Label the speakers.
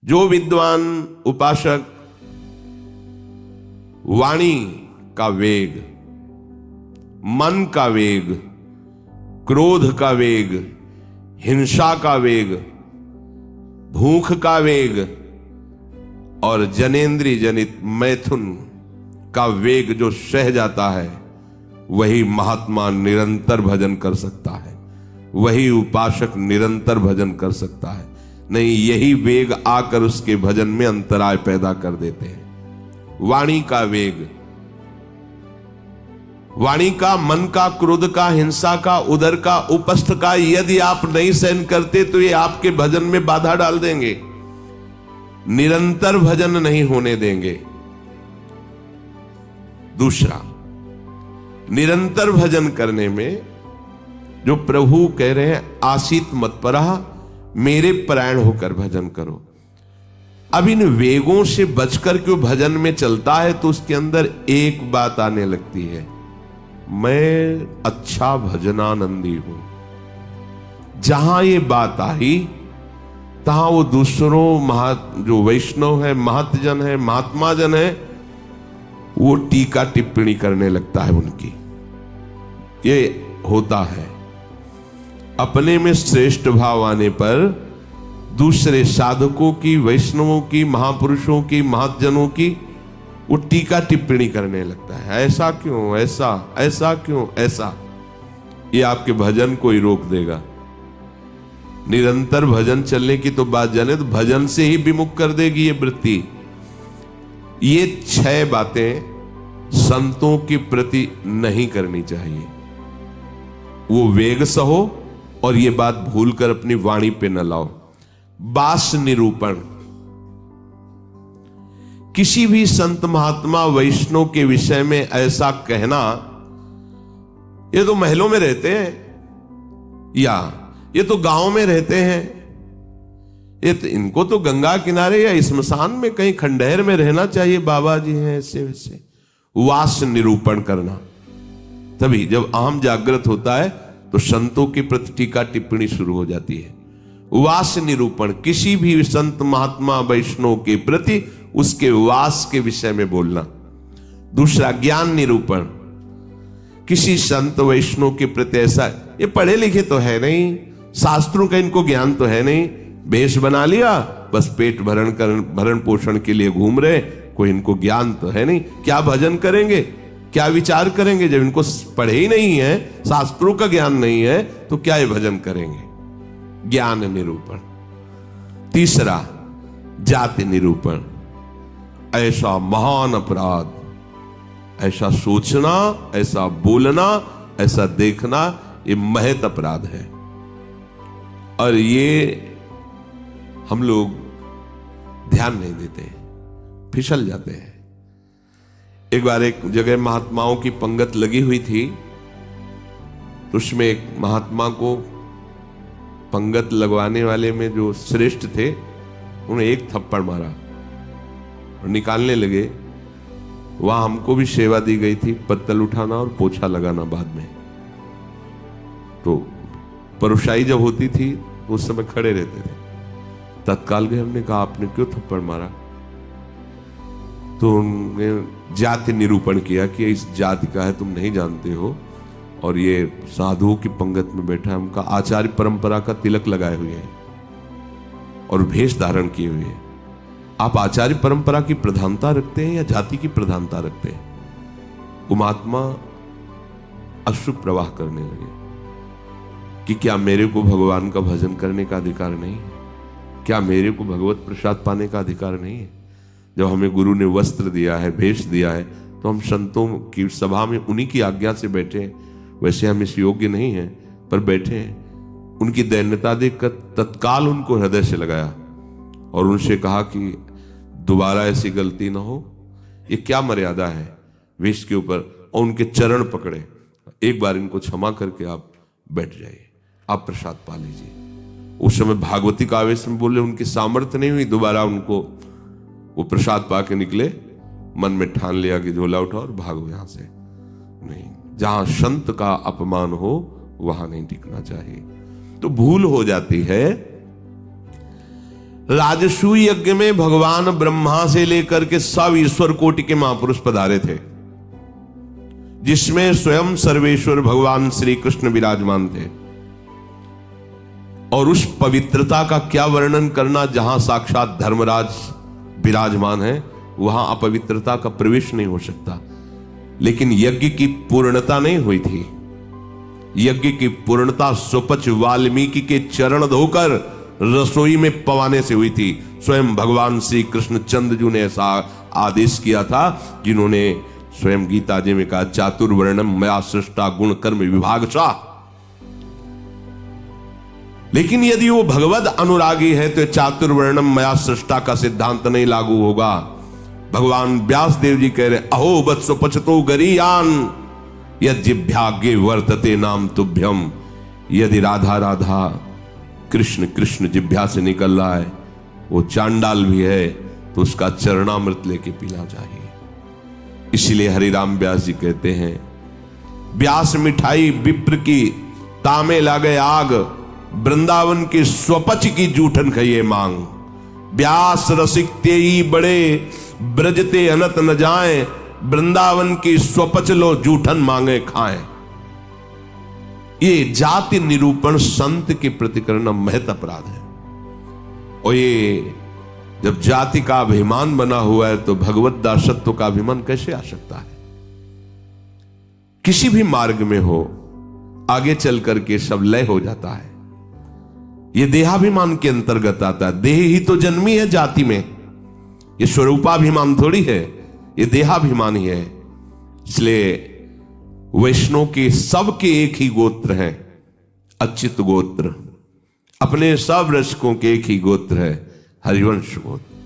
Speaker 1: जो विद्वान उपासक वाणी का वेग, मन का वेग, क्रोध का वेग, हिंसा का वेग, भूख का वेग और जनेंद्रिय जनित मैथुन का वेग जो सह जाता है, वही महात्मा निरंतर भजन कर सकता है, वही उपासक निरंतर भजन कर सकता है। नहीं, यही वेग आकर उसके भजन में अंतराय पैदा कर देते हैं। वाणी का वेग, वाणी का, मन का, क्रोध का, हिंसा का, उदर का, उपस्थ का यदि आप नहीं सहन करते तो ये आपके भजन में बाधा डाल देंगे, निरंतर भजन नहीं होने देंगे। दूसरा, निरंतर भजन करने में जो प्रभु कह रहे हैं, आसित मत परा, मेरे परायण होकर भजन करो। अब इन वेगों से बचकर क्यों भजन में चलता है, तो उसके अंदर एक बात आने लगती है, मैं अच्छा भजनानंदी हूं। जहां ये बात आई तहां वो दूसरों जो वैष्णव है, महतजन है, महात्मा जन है, वो टीका टिप्पणी करने लगता है उनकी। ये होता है, अपने में श्रेष्ठ भाव आने पर दूसरे साधकों की, वैष्णवों की, महापुरुषों की, महतजनों की वो टीका टिप्पणी करने लगता है। ऐसा क्यों, ऐसा, ऐसा क्यों, ऐसा। ये आपके भजन को ही रोक देगा। निरंतर भजन चलने की तो बात जाने, तो भजन से ही विमुख कर देगी ये वृत्ति। ये 6 बातें संतों के प्रति नहीं करनी चाहिए। वो वेग सहो और ये बात भूलकर अपनी वाणी पे न लाओ। बास निरूपण, किसी भी संत महात्मा वैष्णव के विषय में ऐसा कहना, ये तो महलों में रहते हैं, या ये तो गांव में रहते हैं, ये तो, इनको तो गंगा किनारे या स्मशान में कहीं खंडहर में रहना चाहिए, बाबा जी हैं ऐसे वैसे। वास निरूपण करना, तभी जब अहम जागृत होता है तो संतों के प्रति टीका टिप्पणी शुरू हो जाती है। वास निरूपण, किसी भी संत महात्मा वैष्णव के प्रति उसके वास के विषय में बोलना। दूसरा, ज्ञान निरूपण, किसी संत वैष्णव के प्रति ऐसा, ये पढ़े लिखे तो है नहीं, शास्त्रों का इनको ज्ञान तो है नहीं, भेष बना लिया, बस पेट भरण पोषण के लिए घूम रहे, कोई इनको ज्ञान तो है नहीं। क्या भजन करेंगे, क्या विचार करेंगे, जब इनको पढ़े ही नहीं है, शास्त्रों का ज्ञान नहीं है, तो क्या ये भजन करेंगे। ज्ञान निरूपण। तीसरा, जाति निरूपण, ऐसा महान अपराध, ऐसा सोचना, ऐसा बोलना, ऐसा देखना, ये महत अपराध है। और ये हम लोग ध्यान नहीं देते, फिसल जाते हैं। एक बार एक जगह महात्माओं की पंगत लगी हुई थी, तो उसमें एक महात्मा को पंगत लगवाने वाले में जो श्रेष्ठ थे, उन्हें एक थप्पड़ मारा और निकालने लगे। वहां हमको भी सेवा दी गई थी, पत्तल उठाना और पोछा लगाना बाद में। तो परोसाई जब होती थी तो उस समय खड़े रहते थे। तत्काल गए, हमने कहा आपने क्यों थप्पड़ मारा? तो उन्होंने जाति निरूपण किया कि इस जाति का है, तुम नहीं जानते हो, और ये साधुओं की पंगत में बैठा है, उनका आचार्य परंपरा का तिलक लगाए हुए हैं और भेष धारण किए हुए हैं। आप आचार्य परंपरा की प्रधानता रखते हैं या जाति की प्रधानता रखते हैं? वो महात्मा अश्रु प्रवाह करने लगे कि क्या मेरे को भगवान का भजन करने का अधिकार नहीं है? क्या मेरे को भगवत प्रसाद पाने का अधिकार नहीं है? जब हमें गुरु ने वस्त्र दिया है, भेष दिया है, तो हम संतों की सभा में उन्हीं की आज्ञा से बैठे हैं। वैसे हम इस योग्य नहीं हैं, पर बैठे हैं। उनकी दैन्यता देखकर तत्काल उनको हृदय से लगाया और उनसे कहा कि दोबारा ऐसी गलती ना हो। ये क्या मर्यादा है वेश के ऊपर? और उनके चरण पकड़े, एक बार इनको क्षमा करके आप बैठ जाइए, आप प्रसाद पा लीजिए। उस समय भागवती का आवेश में बोले, उनकी सामर्थ्य नहीं हुई दोबारा उनको वो प्रसाद पा के निकले। मन में ठान लिया कि झोला उठाओ और भागो यहां से। नहीं, जहां संत का अपमान हो वहां नहीं टिकना चाहिए। तो भूल हो जाती है। राजसूय यज्ञ में भगवान ब्रह्मा से लेकर के सब ईश्वर कोटि के महापुरुष पधारे थे, जिसमें स्वयं सर्वेश्वर भगवान श्री कृष्ण विराजमान थे। और उस पवित्रता का क्या वर्णन करना, जहां साक्षात धर्मराज विराजमान है वहां अपवित्रता का प्रवेश नहीं हो सकता। लेकिन यज्ञ की पूर्णता नहीं हुई थी। यज्ञ की पूर्णता सुपच वाल्मीकि के चरण धोकर रसोई में पवाने से हुई थी। स्वयं भगवान श्री कृष्ण चंद्रजू ने ऐसा आदेश किया था, जिन्होंने स्वयं गीता जी में कहा, चातुर्वर्णम मया सृष्टा गुण कर्म विभागशः। लेकिन यदि वो भगवद अनुरागी है तो चातुर्वर्णम मया सृष्टा का सिद्धांत नहीं लागू होगा। भगवान व्यास देव जी कह रहे, अहो वत्स पचतो गरीयान यज्जिभ्यागे वर्तते नाम तुभ्यम। यदि राधा राधा कृष्ण कृष्ण जिभ्या से निकल रहा है, वो चांडाल भी है तो उसका चरणामृत लेके पीना चाहिए। इसीलिए हरिराम व्यास जी कहते हैं, व्यास मिठाई विप्र की तामे लागे आग, वृंदावन की स्वपच की जूठन खइए मांग। व्यास रसिक तेई बड़े ब्रजते अनत न जाए, वृंदावन की स्वपच लो जूठन मांगे खाएं। ये जाति निरूपण संत के प्रति करना महत अपराध है। और ये जब जाति का अभिमान बना हुआ है तो भगवत दासत्व का अभिमान कैसे आ सकता है? किसी भी मार्ग में हो, आगे चल करके सब लय हो जाता है। ये देहाभिमान के अंतर्गत आता है। देह ही तो जन्मी है जाति में, ये स्वरूपाभिमान थोड़ी है, ये देहाभिमान ही है। इसलिए वैष्णव के सबके एक ही गोत्र हैं, अच्युत गोत्र। अपने सब रसकों के एक ही गोत्र है, हरिवंश गोत्र।